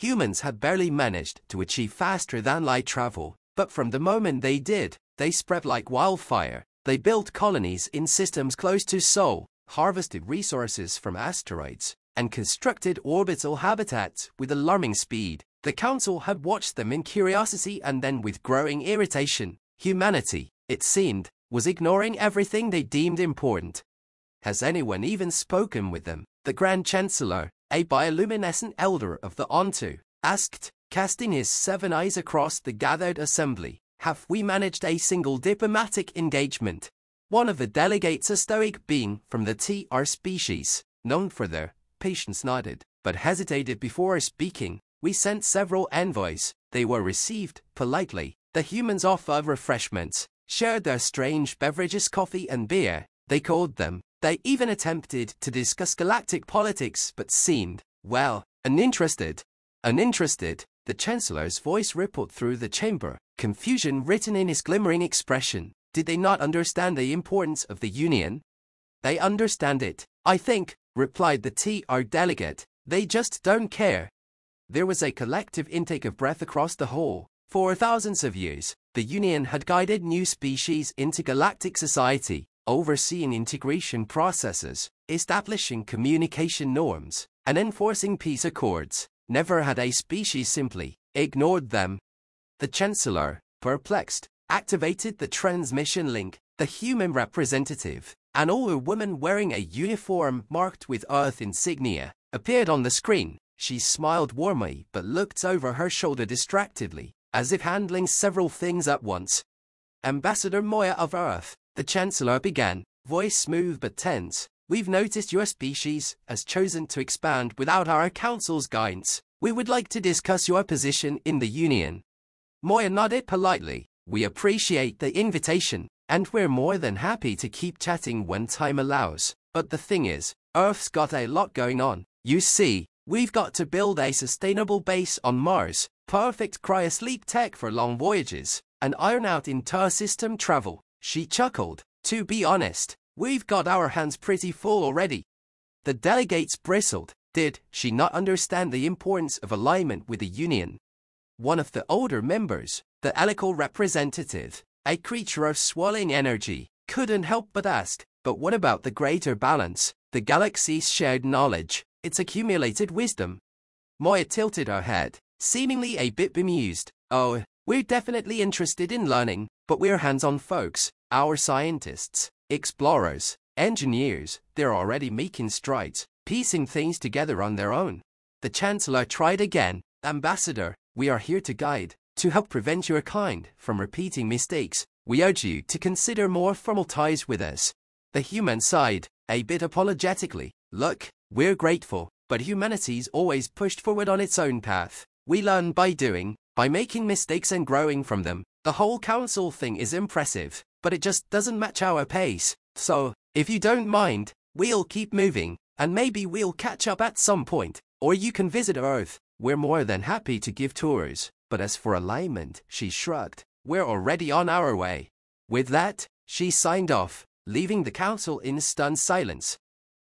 Humans had barely managed to achieve faster-than-light travel, but from the moment they did, they spread like wildfire. They built colonies in systems close to Sol, harvested resources from asteroids, and constructed orbital habitats with alarming speed. The Council had watched them in curiosity and then with growing irritation. Humanity, it seemed, was ignoring everything they deemed important. Has anyone even spoken with them? The Grand Chancellor, a bioluminescent elder of the Onto, asked, casting his 7 eyes across the gathered assembly. Have we managed a single diplomatic engagement? One of the delegates, a stoic being from the TR species, known for their patience, nodded, but hesitated before speaking. We sent several envoys. They were received politely. The humans offered refreshments, shared their strange beverages, coffee and beer. They called them. They even attempted to discuss galactic politics but seemed, well, uninterested. Uninterested, the Chancellor's voice rippled through the chamber, confusion written in his glimmering expression. Did they not understand the importance of the Union? They understand it, I think, replied the TR delegate. They just don't care. There was a collective intake of breath across the hall. For thousands of years, the Union had guided new species into galactic society, overseeing integration processes, establishing communication norms, and enforcing peace accords. Never had a species simply ignored them. The Chancellor, perplexed, activated the transmission link. The human representative, an older woman wearing a uniform marked with Earth insignia, appeared on the screen. She smiled warmly but looked over her shoulder distractedly, as if handling several things at once. Ambassador Moya of Earth, the Chancellor began, voice smooth but tense. We've noticed your species has chosen to expand without our Council's guidance. We would like to discuss your position in the Union. Moya nodded politely. We appreciate the invitation, and we're more than happy to keep chatting when time allows. But the thing is, Earth's got a lot going on. You see, we've got to build a sustainable base on Mars, perfect cryosleep tech for long voyages, and iron out inter-system travel. She chuckled. To be honest, we've got our hands pretty full already. The delegates bristled. Did she not understand the importance of alignment with the Union? One of the older members, the helical representative, a creature of swirling energy, couldn't help but ask, but what about the greater balance, the galaxy's shared knowledge, its accumulated wisdom? Moya tilted her head, seemingly a bit bemused. Oh, we're definitely interested in learning, but we're hands-on folks. Our scientists, explorers, engineers, they're already making strides, piecing things together on their own. The Chancellor tried again. Ambassador, we are here to guide, to help prevent your kind from repeating mistakes. We urge you to consider more formal ties with us. The human sighed, a bit apologetically. Look, we're grateful, but humanity's always pushed forward on its own path. We learn by doing, by making mistakes and growing from them. The whole Council thing is impressive, but it just doesn't match our pace. So, if you don't mind, we'll keep moving, and maybe we'll catch up at some point. Or you can visit Earth. We're more than happy to give tours. But as for alignment, she shrugged. We're already on our way. With that, she signed off, leaving the Council in stunned silence.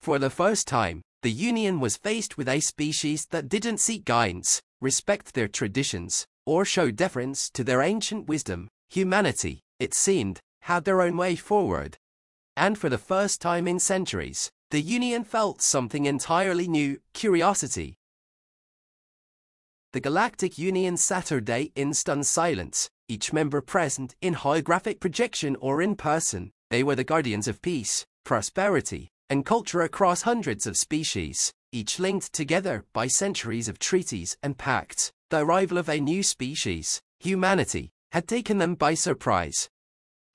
For the first time, the Union was faced with a species that didn't seek guidance, respect their traditions, or show deference to their ancient wisdom. Humanity, it seemed, had their own way forward. And for the first time in centuries, the Union felt something entirely new: curiosity. The Galactic Union Saturday in stunned silence, each member present in holographic projection or in person. They were the guardians of peace, prosperity, and culture across hundreds of species, each linked together by centuries of treaties and pacts. The arrival of a new species, humanity, had taken them by surprise.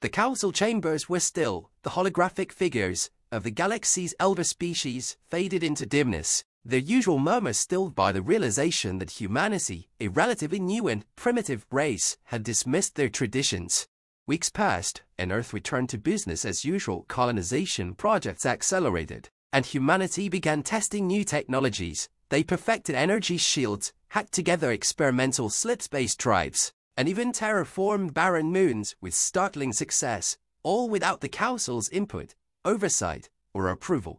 The council chambers were still. The holographic figures of the galaxy's elder species faded into dimness, their usual murmur stilled by the realization that humanity, a relatively new and primitive race, had dismissed their traditions. Weeks passed, and Earth returned to business as usual. Colonization projects accelerated, and humanity began testing new technologies. They perfected energy shields, hacked together experimental slip-space drives, and even terraformed barren moons with startling success, all without the Council's input, oversight, or approval.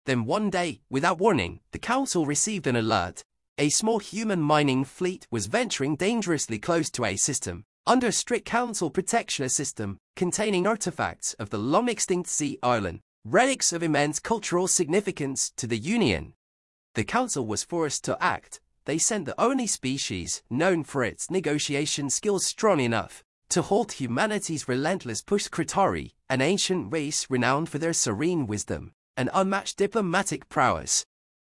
Then one day, without warning, the Council received an alert. A small human mining fleet was venturing dangerously close to a system under strict council protection, a system containing artifacts of the long-extinct sea island, relics of immense cultural significance to the Union. The council was forced to act. They sent the only species known for its negotiation skills strong enough to halt humanity's relentless push. Kritari, an ancient race renowned for their serene wisdom and unmatched diplomatic prowess.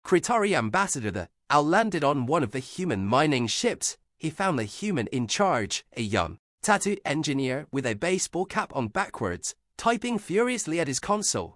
Kritari ambassador the Al landed on one of the human mining ships. He found the human in charge, a young, tattooed engineer with a baseball cap on backwards, typing furiously at his console.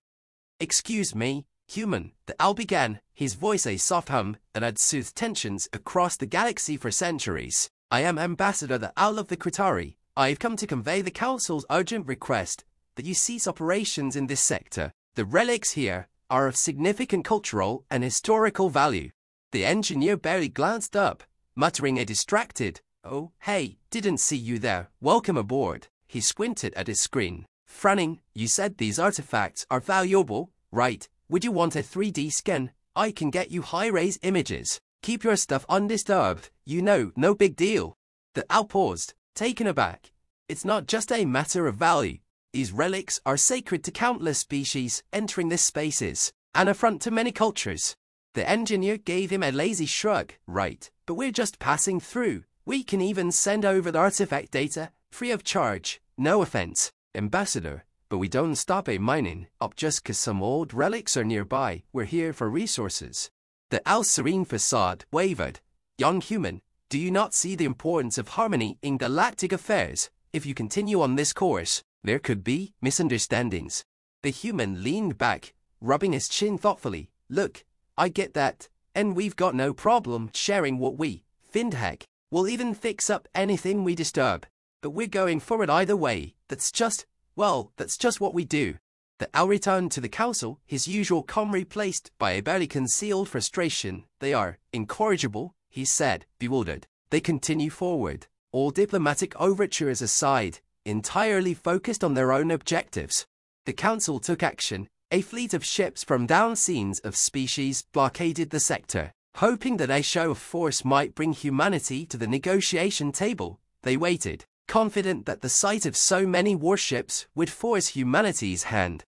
"Excuse me, human," the Al began, his voice a soft hum that had soothed tensions across the galaxy for centuries. "I am Ambassador the Al of the Kritari. I've come to convey the Council's urgent request that you cease operations in this sector. The relics here are of significant cultural and historical value." The engineer barely glanced up, muttering a distracted, "Oh, hey, didn't see you there, welcome aboard." He squinted at his screen, frowning. "You said these artifacts are valuable, right? Would you want a 3D scan? I can get you high-res images. Keep your stuff undisturbed, you know, no big deal." The Al paused, taken aback. "It's not just a matter of value. These relics are sacred to countless species entering this space is an affront to many cultures." The engineer gave him a lazy shrug. "Right, but we're just passing through. We can even send over the artifact data, free of charge. No offense, Ambassador, but we don't stop a mining up just 'cause some old relics are nearby. We're here for resources." The Al's serene facade wavered. "Young human, do you not see the importance of harmony in galactic affairs? If you continue on this course, there could be misunderstandings." The human leaned back, rubbing his chin thoughtfully. "Look, I get that, and we've got no problem sharing what we find. Heck, we'll even fix up anything we disturb. But we're going forward either way. That's just what we do." The Al returned to the council, his usual calm replaced by a barely concealed frustration. "They are incorrigible," he said, bewildered. "They continue forward, all diplomatic overtures aside, entirely focused on their own objectives." The council took action. A fleet of ships from down scenes of species blockaded the sector, hoping that a show of force might bring humanity to the negotiation table. They waited, confident that the sight of so many warships would force humanity's hand.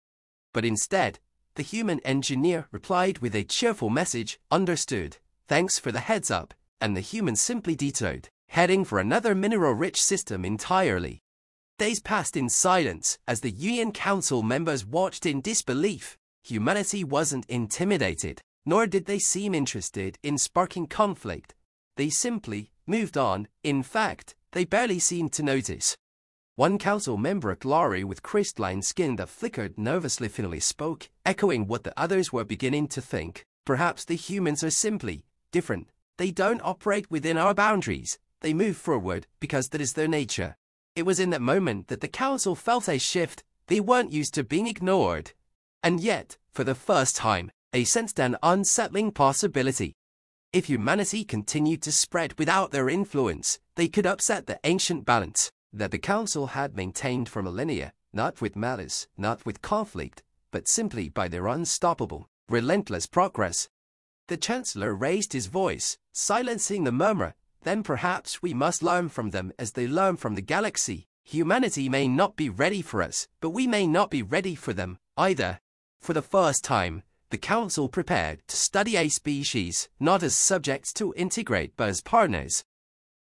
But instead, the human engineer replied with a cheerful message. "Understood. Thanks for the heads up," and the human simply detoured, heading for another mineral-rich system entirely. Days passed in silence as the UN Council members watched in disbelief. Humanity wasn't intimidated, nor did they seem interested in sparking conflict. They simply moved on. In fact, they barely seemed to notice. One council member, a glory with crystalline skin that flickered nervously, finally spoke, echoing what the others were beginning to think. "Perhaps the humans are simply different. They don't operate within our boundaries. They move forward because that is their nature." It was in that moment that the council felt a shift. They weren't used to being ignored. And yet, for the first time, they sensed an unsettling possibility. If humanity continued to spread without their influence, they could upset the ancient balance that the council had maintained for millennia, not with malice, not with conflict, but simply by their unstoppable, relentless progress. The Chancellor raised his voice, silencing the murmur. "Then perhaps we must learn from them as they learn from the galaxy. Humanity may not be ready for us, but we may not be ready for them either." For the first time, the Council prepared to study a species, not as subjects to integrate but as partners.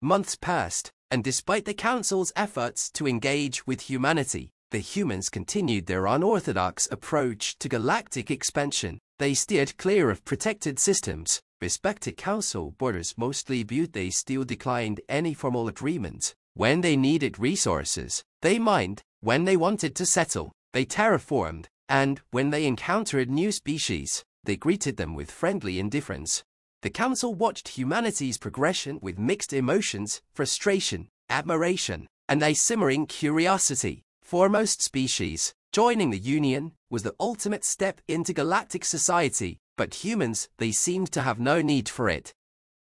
Months passed, and despite the Council's efforts to engage with humanity, the humans continued their unorthodox approach to galactic expansion. They steered clear of protected systems, respected council borders mostly, but they still declined any formal agreements. When they needed resources, they mined. When they wanted to settle, they terraformed. And when they encountered new species, they greeted them with friendly indifference. The council watched humanity's progression with mixed emotions, frustration, admiration, and a simmering curiosity. For most species, joining the Union was the ultimate step into galactic society, but humans, they seemed to have no need for it.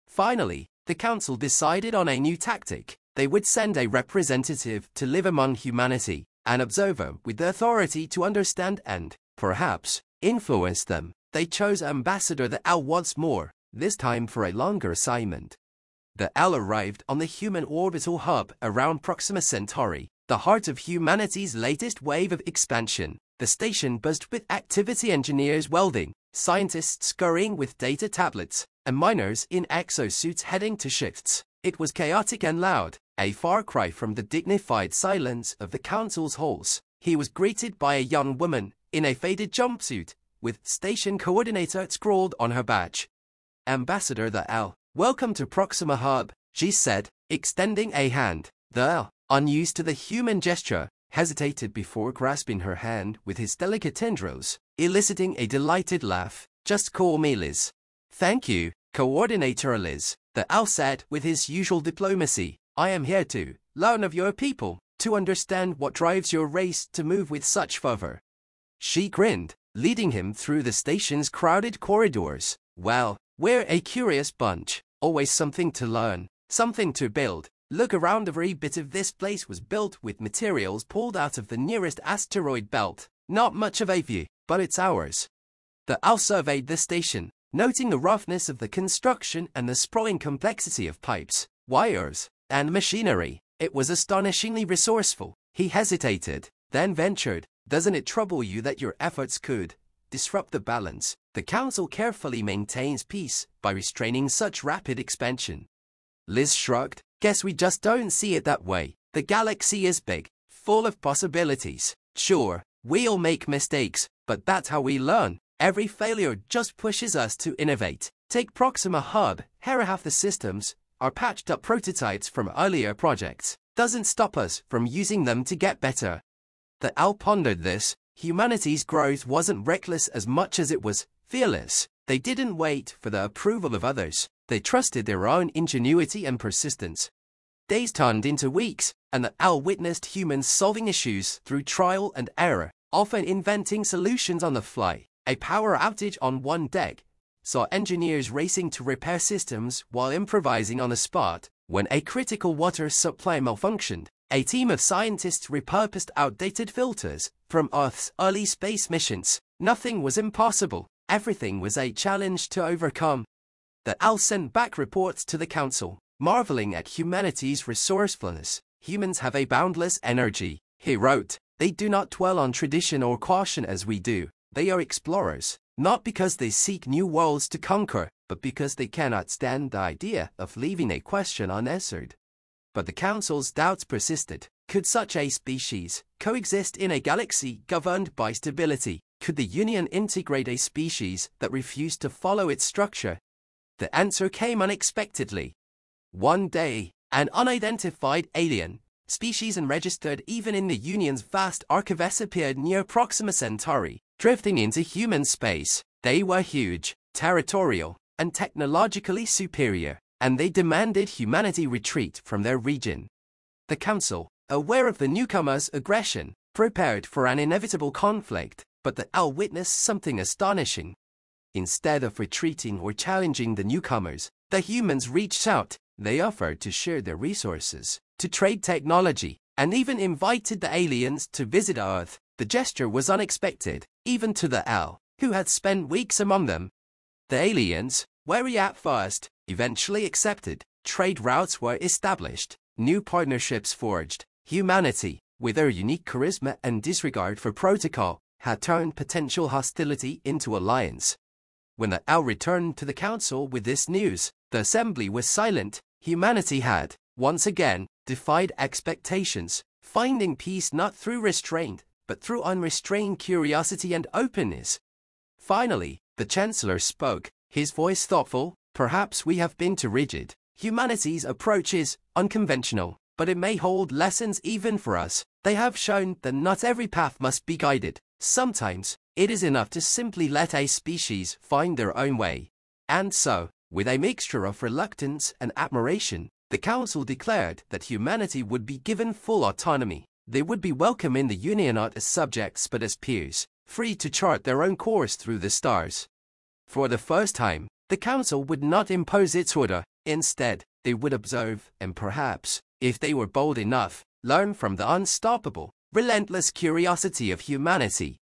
Finally, the council decided on a new tactic. They would send a representative to live among humanity, an observer with the authority to understand and, perhaps, influence them. They chose Ambassador the Al once more. this time for a longer assignment. The L arrived on the human orbital hub around Proxima Centauri, the heart of humanity's latest wave of expansion. The station buzzed with activity, engineers welding, scientists scurrying with data tablets, and miners in exosuits heading to shifts. It was chaotic and loud, a far cry from the dignified silence of the council's halls. He was greeted by a young woman in a faded jumpsuit, with Station Coordinator scrawled on her badge. Ambassador the L, welcome to Proxima Hub, she said, extending a hand. The L, unused to the human gesture, hesitated before grasping her hand with his delicate tendrils, eliciting a delighted laugh. Just call me Liz. Thank you, Coordinator Liz, the L said with his usual diplomacy. I am here to learn of your people, to understand what drives your race to move with such fervor. She grinned, leading him through the station's crowded corridors. Well, we're a curious bunch, always something to learn, something to build. Look around, every bit of this place was built with materials pulled out of the nearest asteroid belt. Not much of a view, but it's ours. The Owl surveyed the station, noting the roughness of the construction and the sprawling complexity of pipes, wires, and machinery. It was astonishingly resourceful. He hesitated, then ventured, doesn't it trouble you that your efforts could disrupt the balance? The Council carefully maintains peace by restraining such rapid expansion. Liz shrugged. Guess we just don't see it that way. The galaxy is big, full of possibilities. Sure, we'll make mistakes, but that's how we learn. Every failure just pushes us to innovate. Take Proxima Hub. Here half the systems are patched up prototypes from earlier projects. Doesn't stop us from using them to get better. The Owl pondered this. Humanity's growth wasn't reckless as much as it was fearless. They didn't wait for the approval of others. They trusted their own ingenuity and persistence. Days turned into weeks, and the Owl witnessed humans solving issues through trial and error, often inventing solutions on the fly. A power outage on one deck saw engineers racing to repair systems while improvising on the spot. When a critical water supply malfunctioned, a team of scientists repurposed outdated filters from Earth's early space missions. Nothing was impossible. Everything was a challenge to overcome. The Owl sent back reports to the Council, marveling at humanity's resourcefulness. Humans have a boundless energy, he wrote. They do not dwell on tradition or caution as we do. They are explorers, not because they seek new worlds to conquer, but because they cannot stand the idea of leaving a question unanswered. But the Council's doubts persisted. Could such a species coexist in a galaxy governed by stability? Could the Union integrate a species that refused to follow its structure? The answer came unexpectedly. One day, an unidentified alien species unregistered even in the Union's vast archives appeared near Proxima Centauri, drifting into human space. They were huge, territorial, and technologically superior, and they demanded humanity retreat from their region. The Council, aware of the newcomers' aggression, prepared for an inevitable conflict, but the Owl witnessed something astonishing. Instead of retreating or challenging the newcomers, the humans reached out. They offered to share their resources, to trade technology, and even invited the aliens to visit Earth. The gesture was unexpected, even to the Owl, who had spent weeks among them. The aliens, wary at first, eventually accepted. Trade routes were established, new partnerships forged. Humanity, with their unique charisma and disregard for protocol, had turned potential hostility into alliance. When the Owl returned to the Council with this news, the Assembly was silent. Humanity had, once again, defied expectations, finding peace not through restraint, but through unrestrained curiosity and openness. Finally, the Chancellor spoke, his voice thoughtful. Perhaps we have been too rigid. Humanity's approach is unconventional, but it may hold lessons even for us. They have shown that not every path must be guided. Sometimes, it is enough to simply let a species find their own way. And so, with a mixture of reluctance and admiration, the Council declared that humanity would be given full autonomy. They would be welcome in the Union not as subjects but as peers, free to chart their own course through the stars. For the first time, the Council would not impose its order. Instead, they would observe and perhaps, if they were bold enough, learn from the unstoppable, relentless curiosity of humanity.